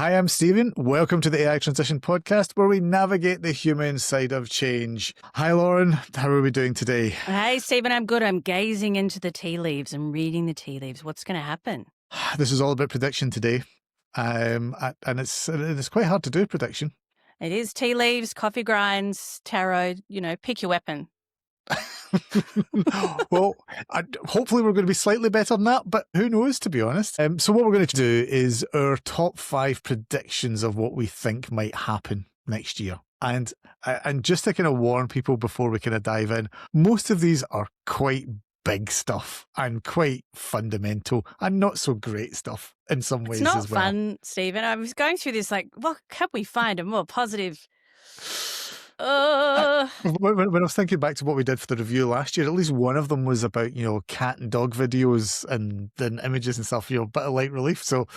Hi, I'm Stephen. Welcome to the AI Transition Podcast, where we navigate the human side of change. Hi, Lauren. How are we doing today? Hey, Stephen, I'm good. I'm gazing into the tea leaves and reading the tea leaves. What's going to happen? This is all about prediction today, and it's quite hard to do prediction. It is tea leaves, coffee grinds, tarot, pick your weapon. Well, hopefully we're going to be slightly better than that, but who knows, to be honest. So what we're going to do is our top 5 predictions of what we think might happen next year. And just to kind of warn people before we kind of dive in, most of these are quite big stuff and quite fundamental and not so great stuff in some ways It's not as well. fun, Stephen. I was going through this like, what can we find a more positive... When I was thinking back to what we did for the review last year, at least one of them was about, cat and dog videos and then images and stuff, a bit of light relief. So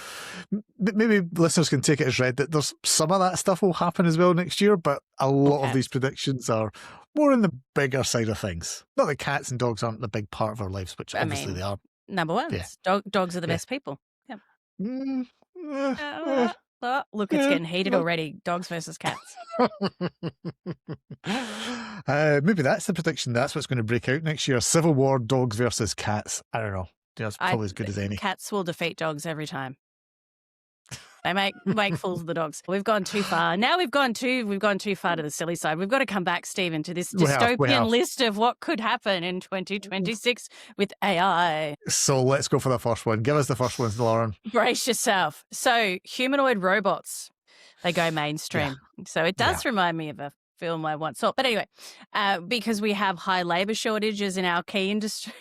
maybe listeners can take it as read that there's some of that stuff will happen as well next year, but a lot of these predictions are more in the bigger side of things. Not that cats and dogs aren't the big part of our lives, which obviously they are. Number one, dogs are the best people. Yeah. Oh, look, it's getting heated already. Dogs versus cats. Maybe that's the prediction. That's what's going to break out next year. Civil war, dogs versus cats. I don't know. That's probably as good as any. Cats will defeat dogs every time. They make fools of the dogs. We've gone too far. Now we've gone too far to the silly side. We've got to come back, Stephen, to this dystopian list of what could happen in 2026 with AI. So let's go for the first one. Give us the first one, Lauren. Brace yourself. So humanoid robots, they go mainstream. Yeah. So it does remind me of a film I once saw. But anyway, because we have high labor shortages in our key industries.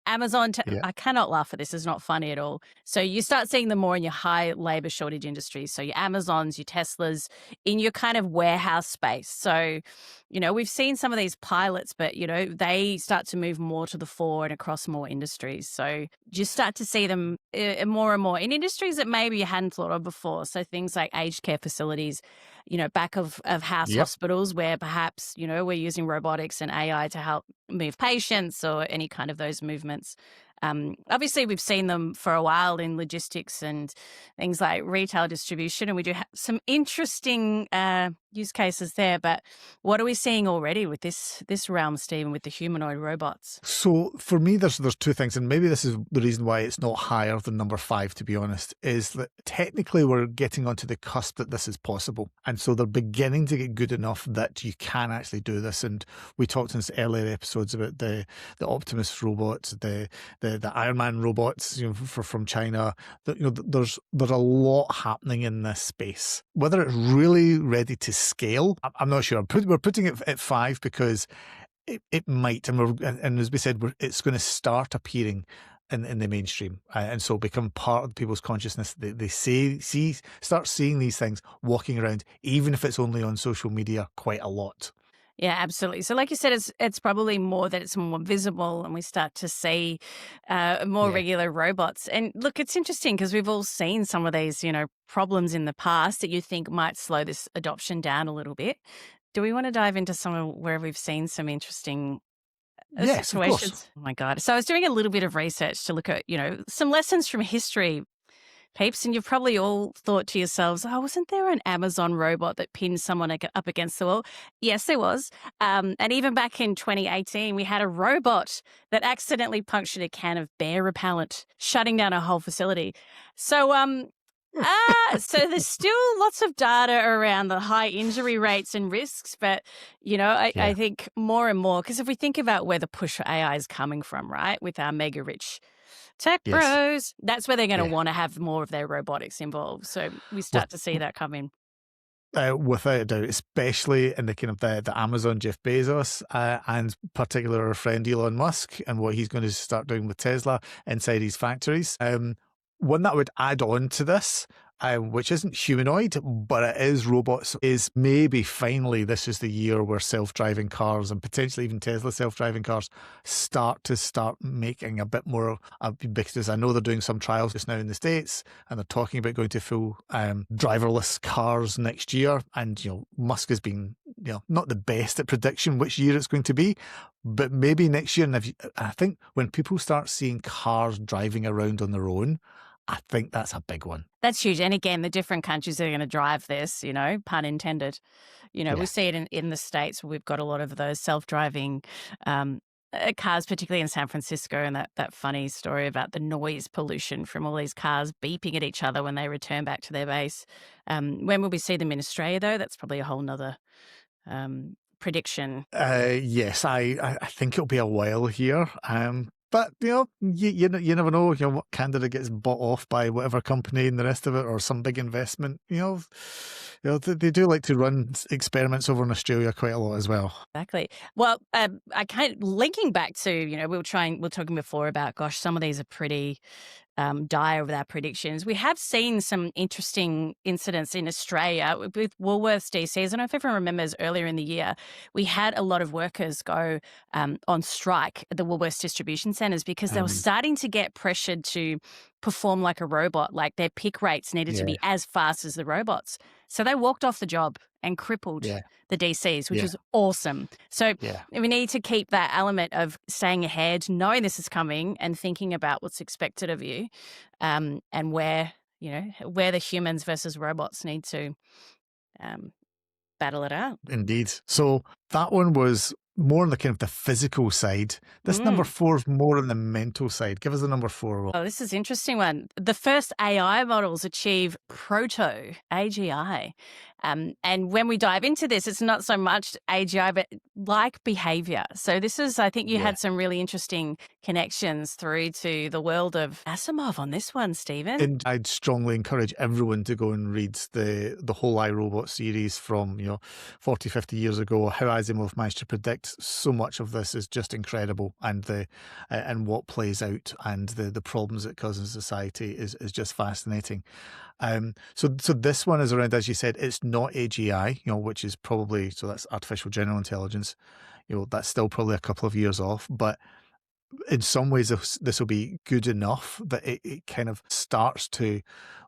Amazon, I cannot laugh at this. It's not funny at all. So you start seeing them more in your high labor shortage industries. So your Amazons, your Teslas, in your kind of warehouse space. So, we've seen some of these pilots, but, they start to move more to the fore and across more industries. So you start to see them more and more in industries that maybe you hadn't thought of before. So things like aged care facilities, back of house hospitals where perhaps, we're using robotics and AI to help move patients or any kind of those movements. Obviously, we've seen them for a while in logistics and things like retail distribution, and we do have some interesting use cases there. But what are we seeing already with this realm, Stephen, with the humanoid robots? So for me, there's 2 things, and maybe this is the reason why it's not higher than number 5, to be honest, is that technically we're getting onto the cusp that this is possible. And so they're beginning to get good enough that you can actually do this. And we talked in earlier episodes about the Optimus robots, the Iron Man robots, from China. There's a lot happening in this space. Whether it's really ready to scale, I'm not sure. We're putting it at 5 because it might, and as we said, it's going to start appearing in the mainstream, and so become part of people's consciousness. They start seeing these things walking around, even if it's only on social media, quite a lot. Yeah, absolutely. So like you said, it's probably more that it's more visible and we start to see more regular robots. And look, it's interesting because we've all seen some of these, problems in the past that you think might slow this adoption down a little bit. Do we want to dive into some of where we've seen some interesting situations? Of course. Oh my God. So I was doing a little bit of research to look at, some lessons from history, peeps, and you've probably all thought to yourselves, oh, wasn't there an Amazon robot that pinned someone up against the wall? Yes, there was. And even back in 2018, we had a robot that accidentally punctured a can of bear repellent, shutting down a whole facility. So, so there's still lots of data around the high injury rates and risks, but, I think more and more, because if we think about where the push for AI is coming from, right, with our mega rich tech bros, that's where they're going to want to have more of their robotics involved. So we start to see that come in. Without a doubt, especially in the kind of the Amazon Jeff Bezos and particularly our friend Elon Musk and what he's going to start doing with Tesla inside his factories. One that would add on to this, which isn't humanoid, but it is robots, is maybe finally this is the year where self-driving cars and potentially even Tesla self-driving cars start making a bit more, because I know they're doing some trials just now in the States and they're talking about going to full driverless cars next year. And, Musk has been, not the best at prediction which year it's going to be, but maybe next year. And I think when people start seeing cars driving around on their own, I think that's a big one. That's huge. And again, the different countries that are going to drive this, pun intended. We Yeah. see it in the States. We've got a lot of those self-driving cars, particularly in San Francisco, and that funny story about the noise pollution from all these cars beeping at each other when they return back to their base. When will we see them in Australia, though? That's probably a whole nother prediction. Yes, I think it'll be a while here. But you never know. What candidate gets bought off by whatever company and the rest of it, or some big investment. They do like to run experiments over in Australia quite a lot as well. Exactly. Well, I linking back to we were talking before about some of these are pretty dire with our predictions. We have seen some interesting incidents in Australia with Woolworths DCs. I don't know if everyone remembers earlier in the year, we had a lot of workers go on strike at the Woolworths distribution centres because they were starting to get pressured to perform like a robot, like their pick rates needed to be as fast as the robots. So they walked off the job and crippled the DCs, which is awesome. So we need to keep that element of staying ahead, knowing this is coming and thinking about what's expected of you, and where the humans versus robots need to battle it out. Indeed. So that one was more on the kind of the physical side. This number 4 is more on the mental side. Give us the number 4. Oh, this is an interesting one. The first AI models achieve Proto-AGI. And when we dive into this, it's not so much AGI, but like behaviour. So this is, I think you had some really interesting connections through to the world of Asimov on this one, Stephen. And I'd strongly encourage everyone to go and read the whole iRobot series from 40, 50 years ago. How Asimov managed to predict so much of this is just incredible, and what plays out and the problems it causes in society is just fascinating. So this one is around, as you said, it's not AGI, which is probably, so that's artificial general intelligence. That's still probably a couple of years off, but in some ways this will be good enough that it kind of starts to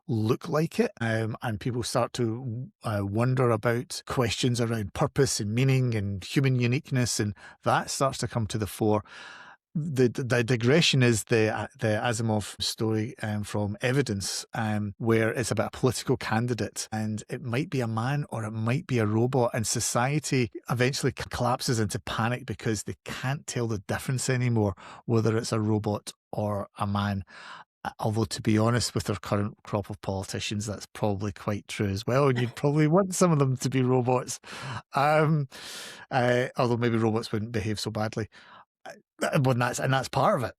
look like it, and people start to wonder about questions around purpose and meaning and human uniqueness, and that starts to come to the fore. The digression is the Asimov story from Evidence, where it's about a political candidate, and it might be a man or it might be a robot, and society eventually collapses into panic because they can't tell the difference anymore, whether it's a robot or a man. Although, to be honest, with our current crop of politicians, that's probably quite true as well. And you'd probably want some of them to be robots. Although maybe robots wouldn't behave so badly. That's part of it,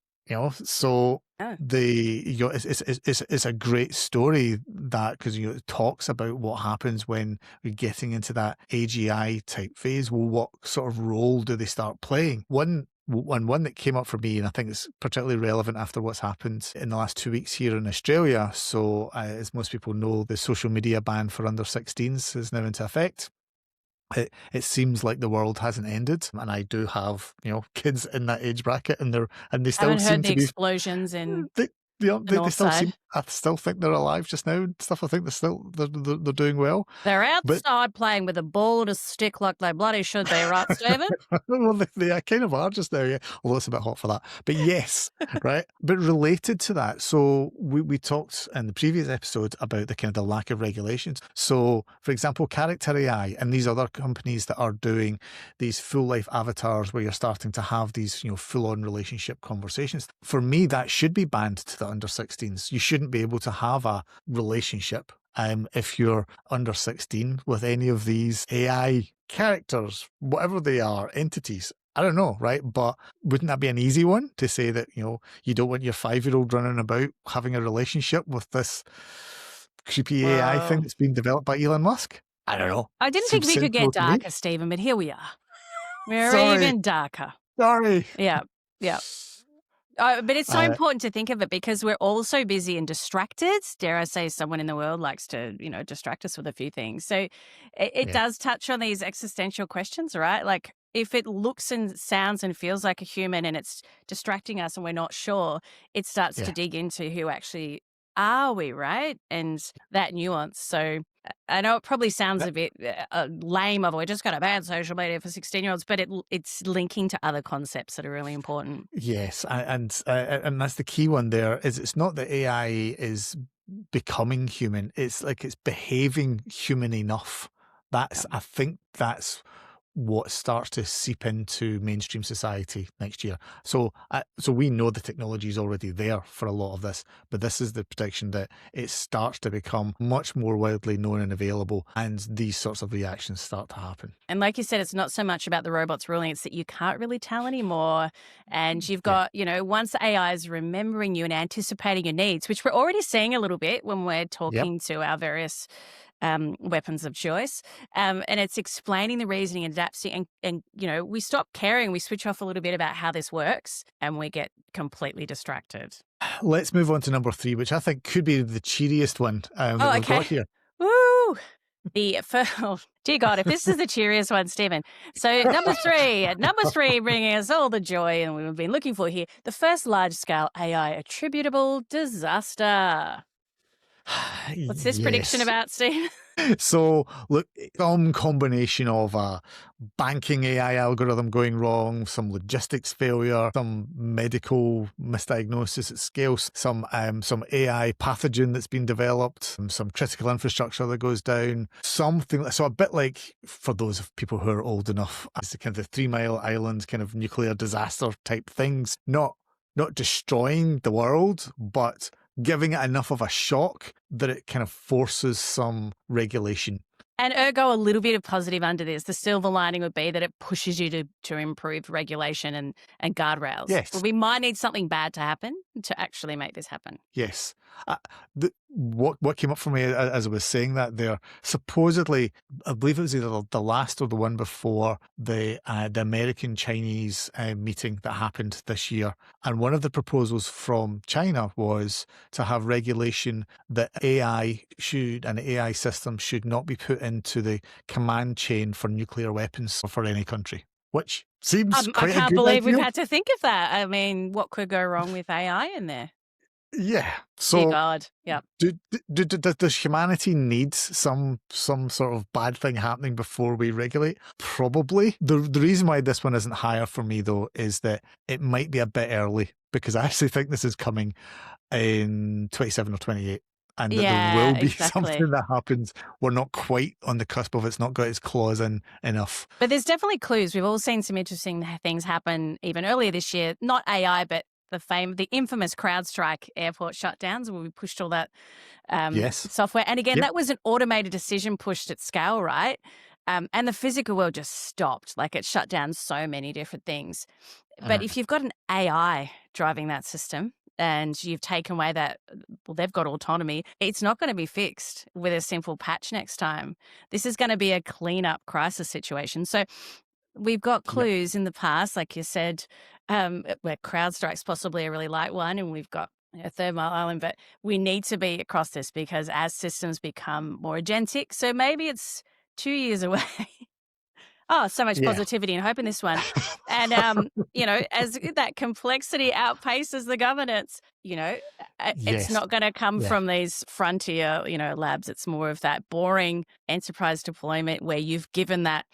So it's a great story because it talks about what happens when we're getting into that AGI type phase. Well, what sort of role do they start playing? One that came up for me, and I think it's particularly relevant after what's happened in the last 2 weeks here in Australia. So, as most people know, the social media ban for under 16s is now into effect. It seems like the world hasn't ended, and I do have kids in that age bracket, and they still seem to be explosions in they the still side. seem. I still think they're alive just now and stuff. I think they're doing well. They're outside playing with a ball and a stick like they bloody should be, right, Stephen? Well, they kind of are just now, yeah. Although it's a bit hot for that. But yes, right. But related to that, so we talked in the previous episode about the kind of the lack of regulations. So, for example, Character AI and these other companies that are doing these full life avatars where you're starting to have these full on relationship conversations. For me, that should be banned to the under 16s. You shouldn't be able to have a relationship if you're under 16 with any of these AI characters, whatever they are, entities. I don't know, right? But wouldn't that be an easy one to say that, you don't want your 5-year-old running about having a relationship with this creepy AI thing that's being developed by Elon Musk? I don't know. I didn't think we could get darker, Stephen, but here we are. We're even darker. Sorry. Yeah. But it's so important to think of it because we're all so busy and distracted. Dare I say, someone in the world likes to, distract us with a few things. So it does touch on these existential questions, right? Like if it looks and sounds and feels like a human and it's distracting us and we're not sure, it starts to dig into who actually are we, right? And that nuance. So I know it probably sounds a bit lame of, we just got to ban social media for 16-year-olds, but it's linking to other concepts that are really important. Yes, and that's the key one there, is it's not that AI is becoming human, it's like it's behaving human enough. I think that's what starts to seep into mainstream society next year. So we know the technology is already there for a lot of this, but this is the prediction that it starts to become much more widely known and available, and these sorts of reactions start to happen. And like you said, it's not so much about the robots ruling, it's that you can't really tell anymore. And you've Yeah. got, once AI is remembering you and anticipating your needs, which we're already seeing a little bit when we're Yep. talking to our various weapons of choice. And it's explaining the reasoning and adapting. And, we stop caring. We switch off a little bit about how this works and we get completely distracted. Let's move on to number 3, which I think could be the cheeriest one that Oh, we've got okay. here. Woo! Oh, dear God, if this is the cheeriest one, Stephen. So number three, bringing us all the joy and we've been looking for here, the first large-scale AI attributable disaster. What's this prediction Yes. about, Steve? So, look, some combination of a banking AI algorithm going wrong, some logistics failure, some medical misdiagnosis at scale, some AI pathogen that's been developed, some critical infrastructure that goes down, something. So a bit like, for those of people who are old enough, it's the kind of the 3 Mile Island kind of nuclear disaster type things, not destroying the world, but giving it enough of a shock that it kind of forces some regulation. And ergo, a little bit of positive under this. The silver lining would be that it pushes you to improve regulation and guardrails. Yes. Well, we might need something bad to happen to actually make this happen. Yes. What came up for me as I was saying that there, supposedly, I believe it was either the last or the one before the American-Chinese meeting that happened this year. And one of the proposals from China was to have regulation that an AI system should not be put into the command chain for nuclear weapons for any country, which seems I quite a can't good believe we've idea. had to think of that. I mean, what could go wrong with AI in there? Yeah. Dear So God. Yep. does humanity need some sort of bad thing happening before we regulate? Probably. The reason why this one isn't higher for me, though, is that it might be a bit early, because I actually think this is coming in 27 or 28. And that there Yeah, will be exactly. something that happens. We're not quite on the cusp of it's not got its claws in enough. But there's definitely clues. We've all seen some interesting things happen even earlier this year. Not AI, but the infamous CrowdStrike airport shutdowns where we pushed all that Yes. software. And again, Yep. that was an automated decision pushed at scale, right? And the physical world just stopped. Like it shut down so many different things. But if you've got an AI driving that system and you've taken away that, well, they've got autonomy, it's not going to be fixed with a simple patch next time. This is going to be a cleanup crisis situation. So we've got Yep. clues in the past, like you said, where CrowdStrike's possibly a really light one, and we've got a Third Mile Island, but we need to be across this because as systems become more agentic, so maybe it's 2 years away. Oh, so much Yeah. positivity and hope in this one. And, as that complexity outpaces the governance, it's Yes. not going to come Yeah. from these frontier, labs. It's more of that boring enterprise deployment where you've given that,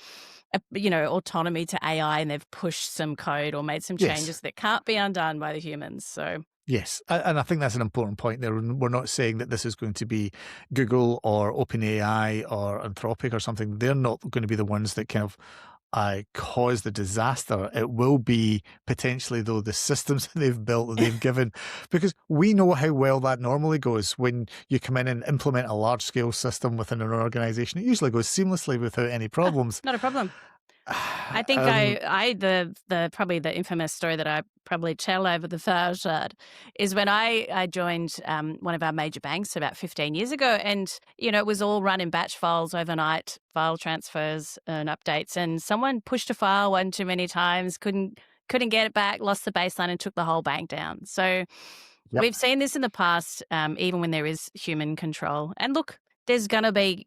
autonomy to AI and they've pushed some code or made some Yes. changes that can't be undone by the humans. So Yes, and I think that's an important point there. We're not saying that this is going to be Google or OpenAI or Anthropic or something. They're not going to be the ones that kind of cause the disaster. It will be potentially, though, the systems that they've built, that they've given, because we know how well that normally goes when you come in and implement a large-scale system within an organization. It usually goes seamlessly without any problems. not a problem. I think the probably the infamous story that I probably tell over the fireside is when I joined one of our major banks about 15 years ago, and it was all run in batch files overnight, file transfers and updates, and someone pushed a file one too many times, couldn't get it back, lost the baseline, and took the whole bank down. So Yep. we've seen this in the past, even when there is human control. And look, there's going to be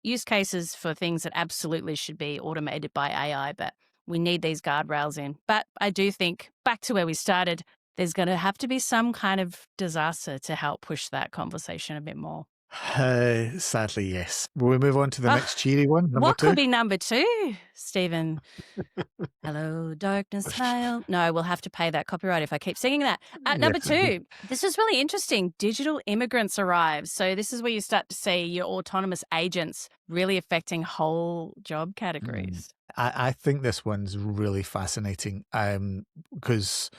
use cases for things that absolutely should be automated by AI, but we need these guardrails in. But I do think, back to where we started, there's going to have to be some kind of disaster to help push that conversation a bit more. Sadly, yes. Will we move on to the Ah, next cheery one, number what 2? could be number 2, Stephen? Hello, darkness, smile. No, we'll have to pay that copyright if I keep singing that. Number Yeah. 2, this is really interesting. Digital immigrants arrive. So this is where you start to see your autonomous agents really affecting whole job categories. I think this one's really fascinating because,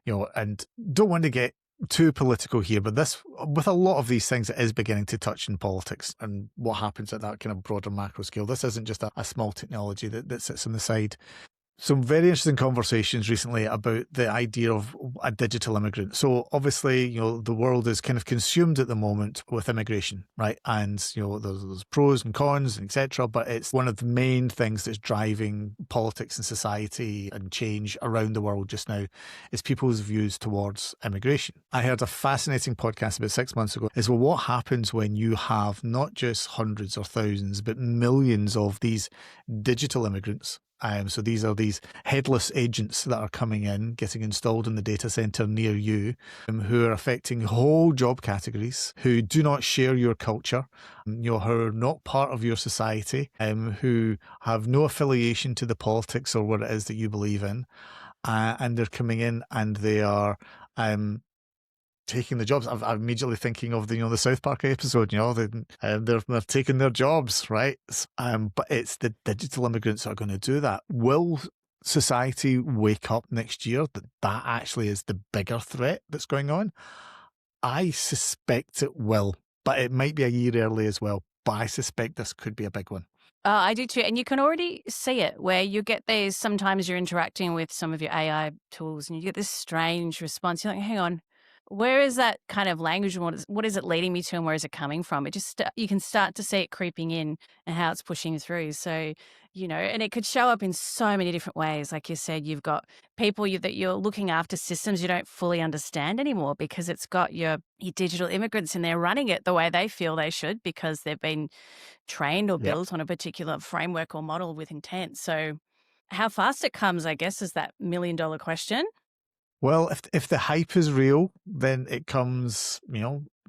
and don't want to get too political here, but this, with a lot of these things, it is beginning to touch in politics and what happens at that kind of broader macro scale. This isn't just a small technology that sits on the side. Some very interesting conversations recently about the idea of a digital immigrant. So obviously, the world is kind of consumed at the moment with immigration, right? And, there's pros and cons, etc. But it's one of the main things that's driving politics and society and change around the world just now is people's views towards immigration. I heard a fascinating podcast about 6 months ago is, well, what happens when you have not just hundreds or thousands, but millions of these digital immigrants? So these are these headless agents that are coming in, getting installed in the data center near you, who are affecting whole job categories, who do not share your culture, who are not part of your society, who have no affiliation to the politics or what it is that you believe in. And they're coming in and they are taking the jobs. I'm immediately thinking of the South Park episode. They're taking their jobs, right? But it's the digital immigrants that are going to do that. Will society wake up next year that actually is the bigger threat that's going on? I suspect it will, but it might be a year early as well. But I suspect this could be a big one. I do too. And you can already see it where you get these, sometimes you're interacting with some of your AI tools and you get this strange response. You're like, hang on, where is that kind of language? What is it leading me to and where is it coming from? It just, you can start to see it creeping in and how it's pushing through. So, and it could show up in so many different ways. Like you said, you've got people that you're looking after systems you don't fully understand anymore because it's got your digital immigrants in there running it the way they feel they should because they've been trained or built on a particular framework or model with intent. So how fast it comes, I guess, is that $1 million question. Well, if the hype is real, then it comes,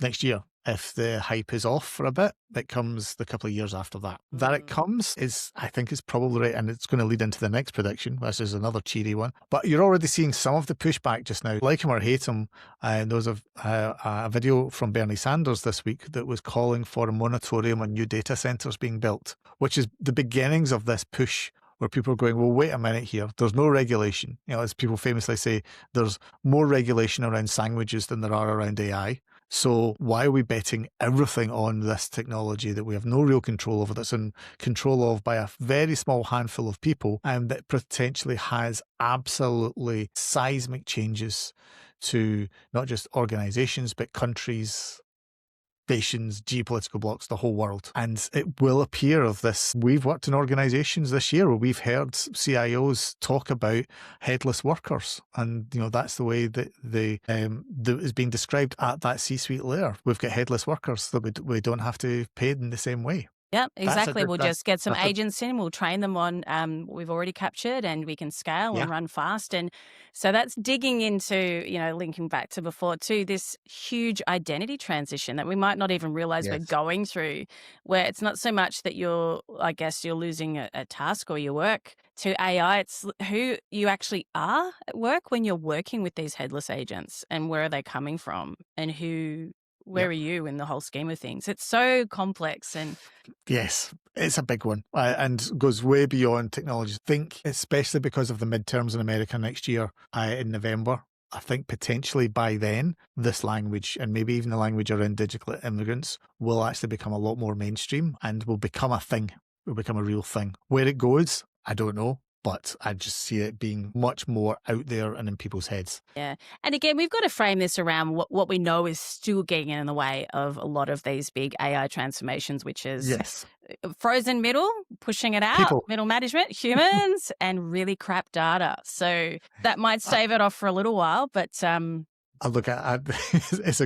next year. If the hype is off for a bit, it comes the couple of years after that. That it comes I think is probably right, and it's going to lead into the next prediction, which is another cheery one. But you're already seeing some of the pushback just now. Like him or hate him, there was a video from Bernie Sanders this week that was calling for a moratorium on new data centers being built, which is the beginnings of this push where people are going, well, wait a minute here. There's no regulation. As people famously say, there's more regulation around sandwiches than there are around AI. So why are we betting everything on this technology that we have no real control over, that's in control of by a very small handful of people, and that potentially has absolutely seismic changes to not just organizations, but countries, nations, geopolitical blocks, the whole world. And it will appear of this. We've worked in organizations this year where we've heard CIOs talk about headless workers. And, that's the way that that is being described at that C-suite layer. We've got headless workers that we don't have to pay in the same way. Yeah, exactly. We'll just get some agents in, we'll train them on what we've already captured and we can scale and run fast. And so that's digging into, linking back to before too, this huge identity transition that we might not even realize we're going through, where it's not so much that you're losing a task or your work to AI. It's who you actually are at work when you're working with these headless agents and where are they coming from and where are you in the whole scheme of things? It's so complex. And yes, it's a big one and goes way beyond technology. I think, especially because of the midterms in America next year in November, I think potentially by then, this language and maybe even the language around digital immigrants will actually become a lot more mainstream and will become a thing, will become a real thing. Where it goes, I don't know. But I just see it being much more out there and in people's heads. Yeah. And again, we've got to frame this around what we know is still getting in the way of a lot of these big AI transformations, which is frozen middle, pushing it out, middle management, humans, and really crap data. So that might stave it off for a little while, but look at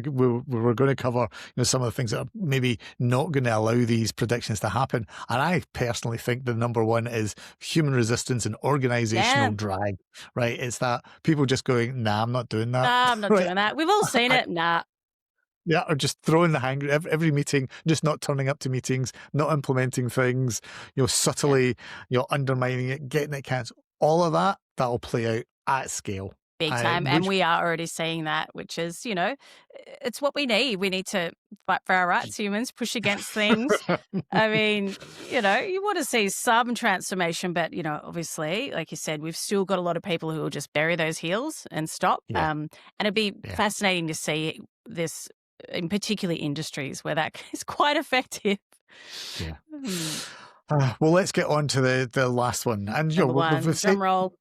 we're going to cover some of the things that are maybe not going to allow these predictions to happen, and I personally think the number one is human resistance and organizational Yeah. drag. Right, it's that people just going, nah, I'm not doing that. Nah, I'm not Right, doing that. We've all seen it. Nah. yeah, or just throwing the hand every meeting, just not turning up to meetings, not implementing things, Yeah. subtly, undermining it, getting it cancelled. All of that'll play out at scale. Big time. And Which we are already seeing that, which is, it's what we need. We need to fight for our rights, humans, push against things. I mean, you want to see some transformation, but, obviously, like you said, we've still got a lot of people who will just bury those heels and stop. yeah, And it'd be yeah, fascinating to see this in particular industries where that is quite effective. yeah. Hmm. Well, let's get on to the last one, and Number one, drum roll.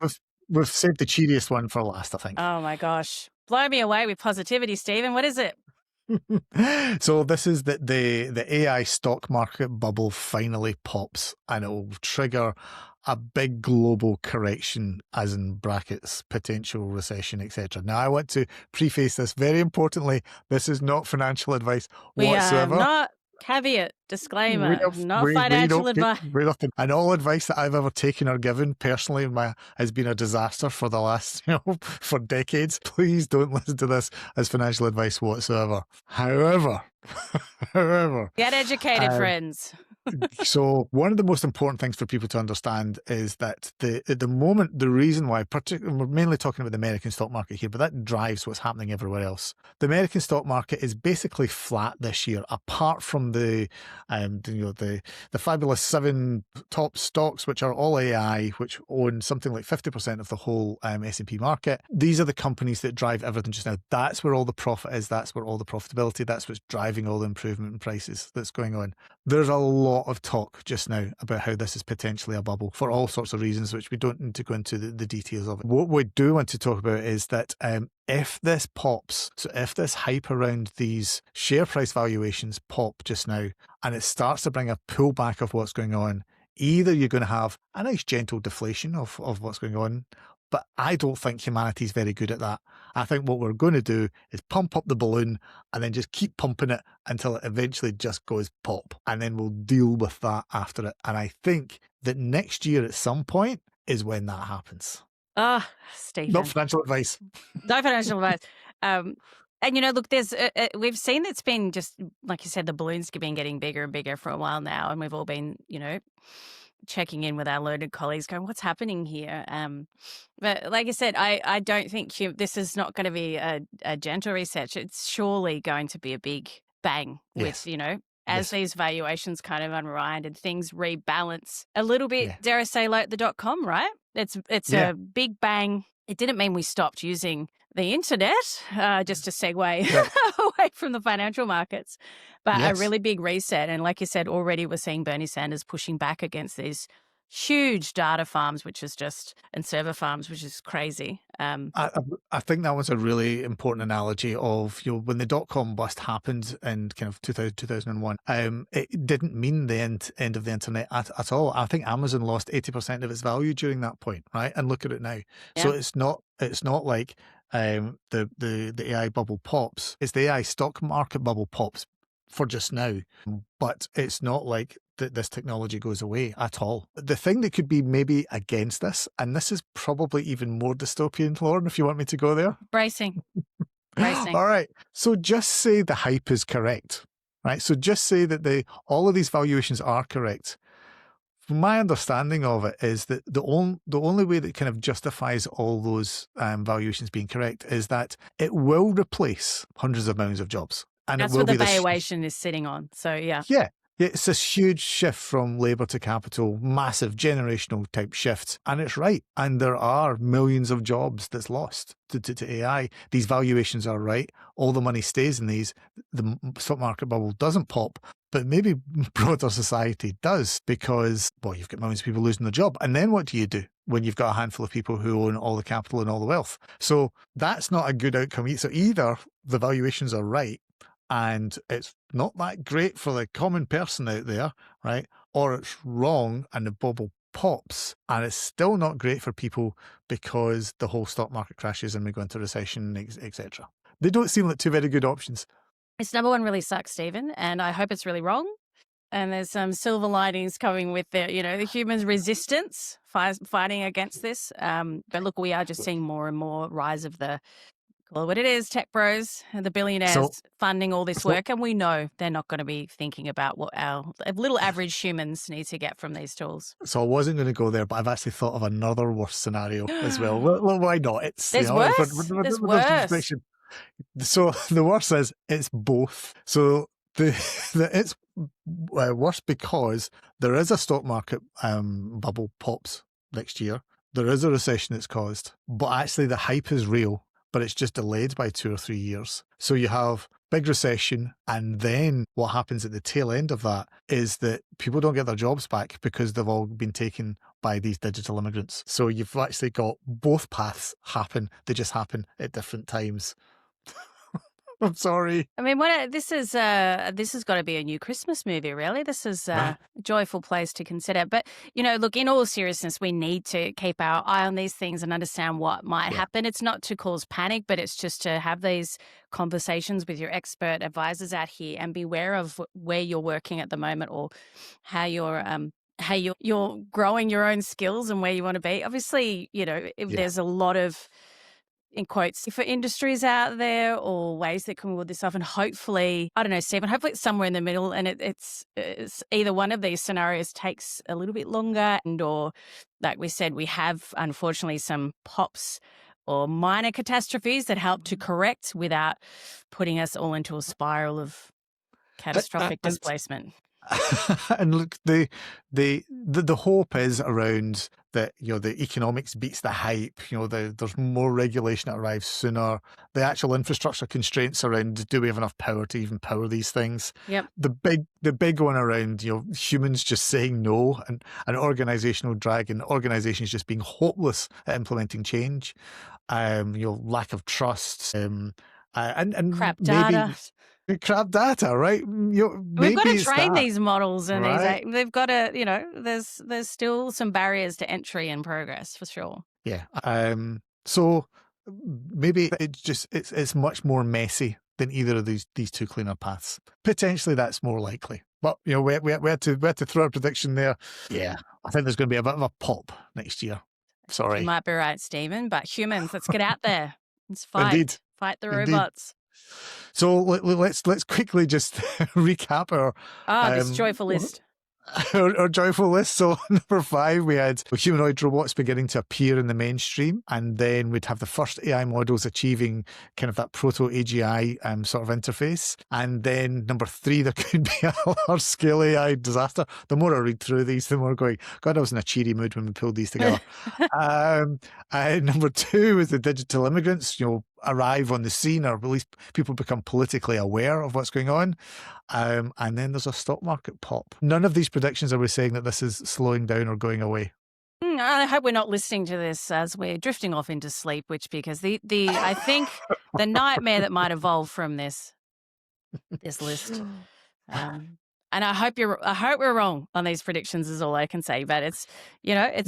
we've saved the cheeriest one for last, I think. Oh my gosh. Blow me away with positivity, Stephen. What is it? So this is that the AI stock market bubble finally pops, and it will trigger a big global correction, as in brackets, potential recession, etc. Now, I want to preface this very importantly. This is not financial advice We are whatsoever. not, caveat, disclaimer, not financial advice. We're nothing. And all advice that I've ever taken or given personally has been a disaster for the last, for decades. Please don't listen to this as financial advice whatsoever. However, Get educated, friends. so one of the most important things for people to understand is that at the moment, the reason why, particularly, we're mainly talking about the American stock market here, but that drives what's happening everywhere else. The American stock market is basically flat this year, apart from the fabulous 7 top stocks, which are all AI, which own something like 50% of the whole S&P market. These are the companies that drive everything just now. That's where all the profit is. That's where all the profitability. That's what's driving all the improvement in prices that's going on. There's a lot of talk just now about how this is potentially a bubble for all sorts of reasons, which we don't need to go into the details of it. What we do want to talk about is that if this pops, so if this hype around these share price valuations pop just now, and it starts to bring a pullback of what's going on, either you're going to have a nice gentle deflation of what's going on, but I don't think humanity's very good at that. I think what we're going to do is pump up the balloon and then just keep pumping it until it eventually just goes pop. And then we'll deal with that after it. And I think that next year at some point is when that happens. Ah, Stephen. Not financial advice. No financial advice. And look, there's we've seen it's been just like you said, the balloons have been getting bigger and bigger for a while now, and we've all been, checking in with our learned colleagues, going, "What's happening here?" But like I said, I don't think this is not going to be a gentle reset. It's surely going to be a big bang with, Yes. as these valuations kind of unwind and things rebalance a little bit. Yeah. Dare I say, like the .com, right? It's Yeah. a big bang. It didn't mean we stopped using the internet, just to segue away from the financial markets, but a Yes. really big reset. And like you said, already we're seeing Bernie Sanders pushing back against these huge data farms, and server farms, which is crazy. I think that was a really important analogy of, when the dot-com bust happened in kind of 2001, it didn't mean the end of the internet at all. I think Amazon lost 80% of its value during that point, right? And look at it now. Yeah. So it's not like the AI bubble pops. It's the AI stock market bubble pops for just now, but it's not like this technology goes away at all. The thing that could be maybe against this, and this is probably even more dystopian, Lauren, if you want me to go there. Bracing. All right. So just say the hype is correct, right? So just say that all of these valuations are correct. My understanding of it is that the only way that kind of justifies all those valuations being correct is that it will replace hundreds of millions of jobs. And that's it will what the be valuation is sitting on. So, yeah. Yeah. It's this huge shift from labour to capital, massive generational type shifts. And it's right. And there are millions of jobs that's lost to AI. These valuations are right. All the money stays in these. The stock market bubble doesn't pop. But maybe broader society does, because, you've got millions of people losing their job. And then what do you do when you've got a handful of people who own all the capital and all the wealth? So that's not a good outcome. So either the valuations are right, and it's not that great for the common person out there, right? Or it's wrong and the bubble pops and it's still not great for people because the whole stock market crashes and we go into recession, etc. They don't seem like two very good options. This number one really sucks, Stephen, and I hope it's really wrong. And there's some silver linings coming with the humans' resistance fighting against this. But look, we are just seeing more and more rise of the, well, what it is, tech bros and the billionaires So, funding all this so, work. And we know they're not going to be thinking about what our little average humans need to get from these tools. so I wasn't going to go there, but I've actually thought of another worse scenario as well. Well, why not? It's There's worse. There's worse. So the worst is it's both. So it's worse because there is a stock market bubble pops next year. There is a recession it's caused, but actually the hype is real, but it's just delayed by 2 or 3 years. So you have big recession, and then what happens at the tail end of that is that people don't get their jobs back because they've all been taken by these digital immigrants. So you've actually got both paths happen. They just happen at different times. I'm sorry. I mean, this has got to be a new Christmas movie, really. This is a joyful place to consider. But, look, in all seriousness, we need to keep our eye on these things and understand what might happen. It's not to cause panic, but it's just to have these conversations with your expert advisors out here and beware of where you're working at the moment, or how you're growing your own skills and where you want to be. Obviously, there's a lot of, in quotes, for industries out there or ways that can ward this off. And hopefully, I don't know, Stephen, hopefully it's somewhere in the middle, and it's either one of these scenarios takes a little bit longer, or like we said, we have unfortunately some pops or minor catastrophes that help to correct without putting us all into a spiral of catastrophic displacement. And look, the hope is around that, the economics beats the hype. There's more regulation that arrives sooner. The actual infrastructure constraints around, do we have enough power to even power these things? Yep. The big one around, humans just saying no, and an organizational drag, and organizations just being hopeless at implementing change. Lack of trust, and crap maybe data. Crap data, right? We've got to train these models, and right? they've got to, there's still some barriers to entry and progress for sure. Yeah. So maybe it's much more messy than either of these two cleaner paths. Potentially, that's more likely. But we had to throw a prediction there. Yeah, I think there's going to be a bit of a pop next year. Sorry, you might be right, Stephen. But humans, let's get out there. Let's fight. Indeed. Fight the robots. So let's quickly just recap this joyful list. Our joyful list. So number 5, we had humanoid robots beginning to appear in the mainstream, and then we'd have the first AI models achieving kind of that Proto-AGI sort of interface. And then number 3, there could be a large-scale AI disaster. The more I read through these, the more I'm going, God, I was in a cheery mood when we pulled these together. Number 2 is the digital immigrants, arrive on the scene, or at least people become politically aware of what's going on. And then there's a stock market pop. None of these predictions are we saying that this is slowing down or going away. I hope we're not listening to this as we're drifting off into sleep, because I think the nightmare that might evolve from this list. And I hope we're wrong on these predictions is all I can say. But it's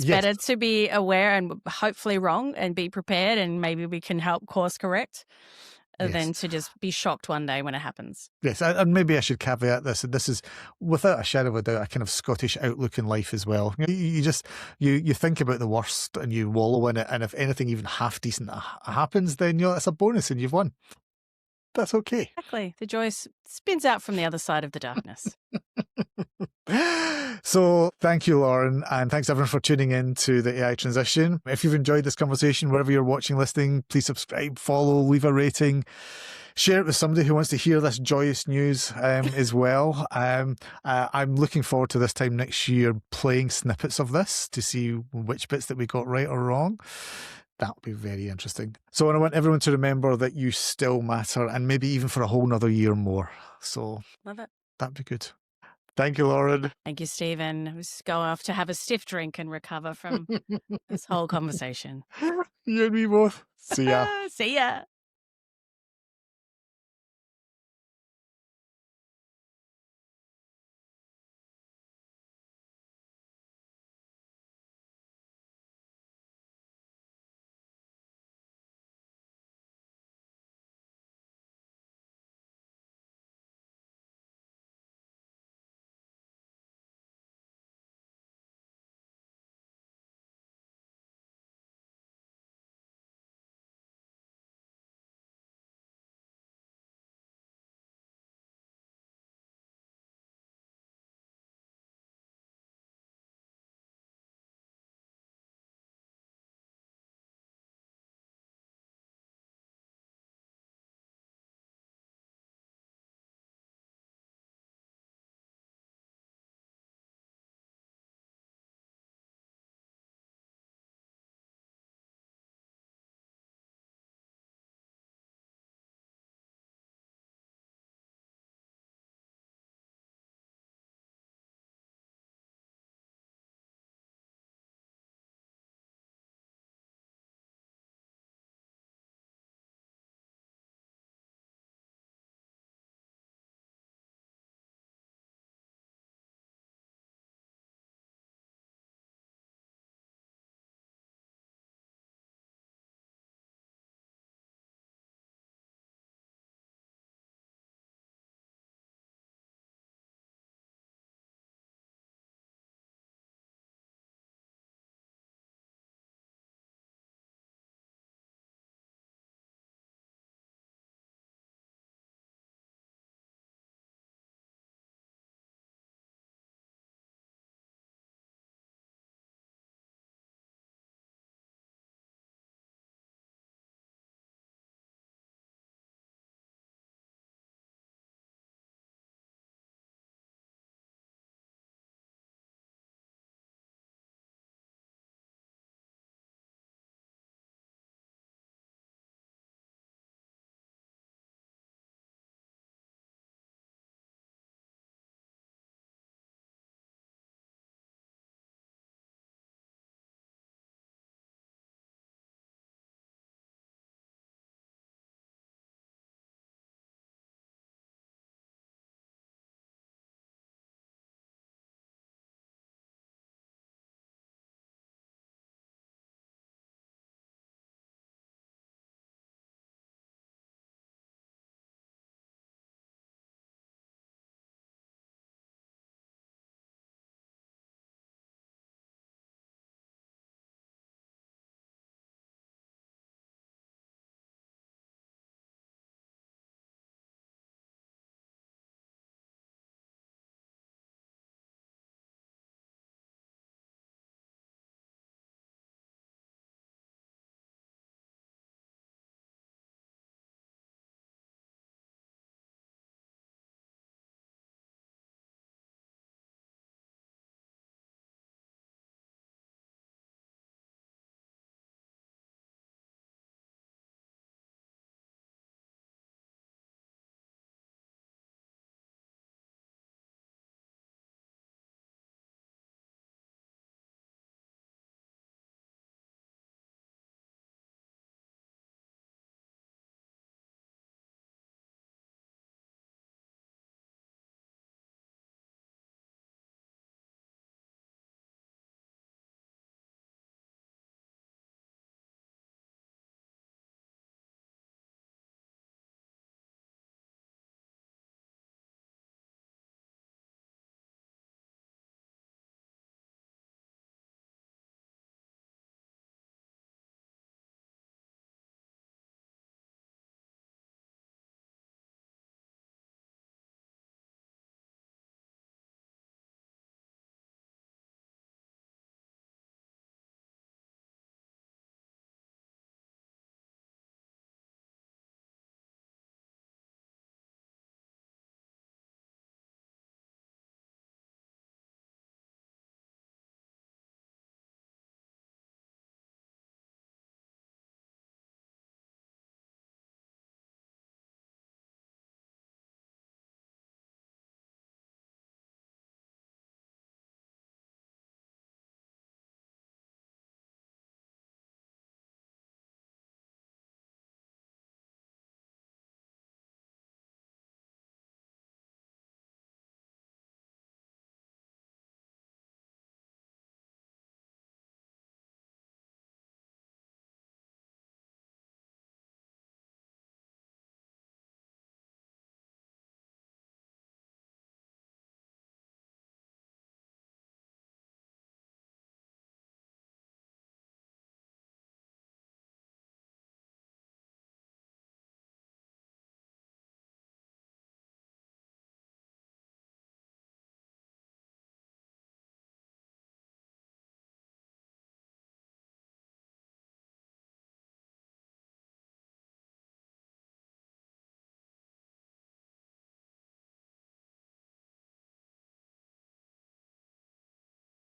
better to be aware and hopefully wrong and be prepared, and maybe we can help course correct than to just be shocked one day when it happens. Yes, and maybe I should caveat this. This is, without a shadow of a doubt, a kind of Scottish outlook in life as well. You think about the worst and you wallow in it, and if anything even half decent happens, then it's a bonus and you've won. That's okay. Exactly. The joy spins out from the other side of the darkness. So thank you, Lauren, and thanks everyone for tuning in to the AI Transition. If you've enjoyed this conversation, wherever you're watching, listening, please subscribe, follow, leave a rating, share it with somebody who wants to hear this joyous news as well. I'm looking forward to this time next year playing snippets of this to see which bits that we got right or wrong. That'll be very interesting. So I want everyone to remember that you still matter, and maybe even for a whole nother year more. So love it. That'd be good. Thank you, Lauren. Thank you, Stephen. Let's go off to have a stiff drink and recover from this whole conversation. You and me both. See ya. See ya.